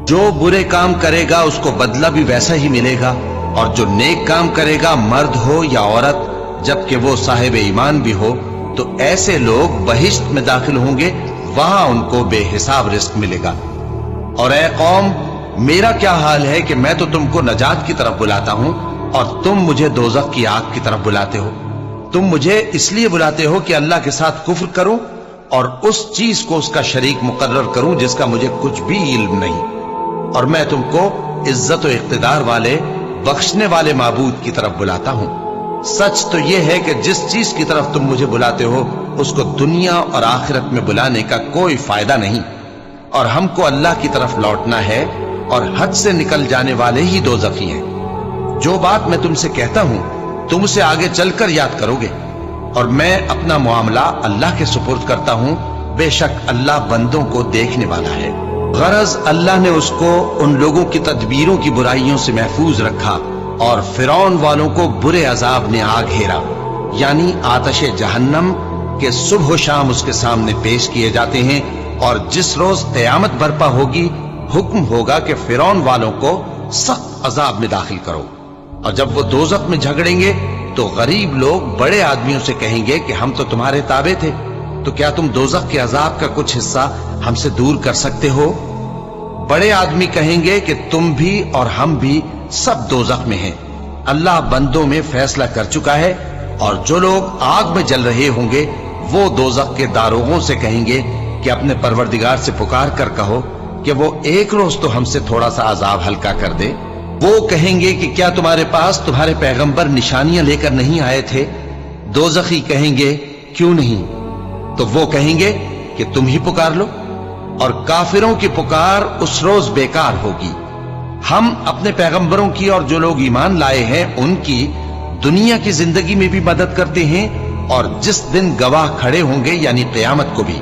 जो बुरे काम करेगा उसको बदला भी वैसा ही मिलेगा, और जो नेक काम करेगा, मर्द हो या औरत, जबकि वो साहिब ईमान भी हो, तो ऐसे लोग बहिश्त में दाखिल होंगे, वहां उनको बेहिसाब रिस्क मिलेगा। और ऐ कौम, मेरा क्या हाल है कि मैं तो तुमको नजात की तरफ बुलाता हूं और तुम मुझे दोजख की आग की तरफ बुलाते हो। तुम मुझे इसलिए बुलाते हो कि अल्लाह के साथ कुफ्र करूं और उस चीज को उसका शरीक मुकर्रर करूं जिसका मुझे कुछ भी इल्म नहीं, और मैं तुमको इज्जत और इख्तिदार वाले, बख्शने वाले माबूद की तरफ बुलाता हूं। सच तो यह है कि जिस चीज की तरफ तुम मुझे बुलाते हो उसको दुनिया और आखिरत में बुलाने का कोई फायदा नहीं, और हमको अल्लाह की तरफ लौटना है, और हद से निकल जाने वाले ही दोज़खी हैं। जो बात मैं तुमसे कहता हूं तुम उसे आगे चलकर याद करोगे, और मैं अपना मामला अल्लाह के सुपुर्द करता हूं। बेशक अल्लाह बंदों को देखने वाला है। गरज अल्लाह ने उसको उन लोगों की तदबीरों की बुराइयों से महफूज रखा, और फिरौन वालों को बुरे अजाब ने आ घेरा, यानी आतशे जहन्नम के सुबह शाम उसके सामने पेश किए जाते हैं। और जिस रोज क़यामत बर्पा होगी, हुक्म होगा कि फिरौन वालों को सख्त अजाब में दाखिल करो। और जब वो दोज़ख में झगड़ेंगे तो गरीब लोग बड़े आदमियों से कहेंगे कि हम तो तुम्हारे ताबे थे, तो क्या तुम दोज़ख के अजाब का कुछ हिस्सा हमसे दूर कर सकते हो? बड़े आदमी कहेंगे कि तुम भी और हम भी सब दोज़ख में हैं। अल्लाह बंदों में फैसला कर चुका है, और जो लोग आग में जल रहे होंगे वो दोज़ख के दारोगों से कहेंगे कि अपने परवरदिगार से पुकार कर कहो कि वो एक रोज तो हमसे थोड़ा सा अजाब हल्का कर दे। वो कहेंगे कि क्या तुम्हारे पास तुम्हारे पैगंबर निशानियां लेकर नहीं आए थे? दोज़खी कहेंगे क्यों नहीं? तो वो कहेंगे कि तुम ही पुकार लो, और काफिरों की पुकार उस रोज बेकार होगी। हम अपने पैगंबरों की और जो लोग ईमान लाए हैं उनकी दुनिया की जिंदगी में भी मदद करते हैं, और जिस दिन गवाह खड़े होंगे यानी क़यामत को भी,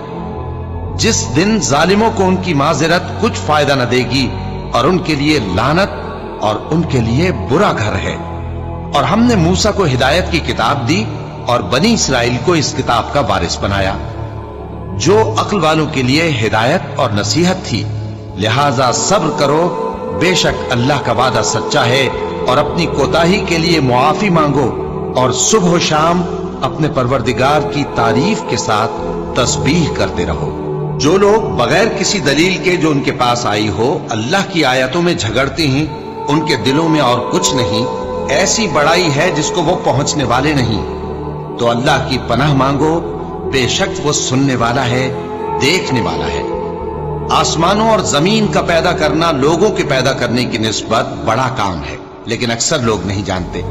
जिस दिन जालिमों को उनकी माज़रत कुछ फायदा न देगी, और उनके लिए लानत और उनके लिए बुरा घर है। और हमने मूसा को हिदायत की किताब दी और बनी इसराइल को इस किताब का वारिस बनाया, जो अक्ल वालों के लिए हिदायत और नसीहत थी। लिहाजा सब्र करो, बेशक अल्लाह का वादा सच्चा है, और अपनी कोताही के लिए मुआफी मांगो, और सुबह शाम अपने परवरदिगार की तारीफ के साथ तस्बीह करते रहो। जो लोग बगैर किसी दलील के जो उनके पास आई हो अल्लाह की आयतों में झगड़ते हैं, उनके दिलों में और कुछ नहीं, ऐसी बड़ाई है जिसको वो पहुंचने वाले नहीं। तो अल्लाह की पनाह मांगो, बेशक वो सुनने वाला है, देखने वाला है। आसमानों और जमीन का पैदा करना लोगों के पैदा करने की निस्बत बड़ा काम है, लेकिन अक्सर लोग नहीं जानते।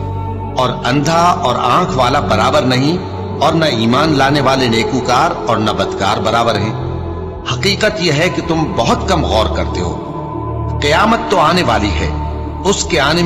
और अंधा और आंख वाला बराबर नहीं, और न ईमान लाने वाले नेकूकार और न बदकार बराबर हैं। हकीकत यह है कि तुम बहुत कम गौर करते हो। क़यामत तो आने वाली है, उसके आने में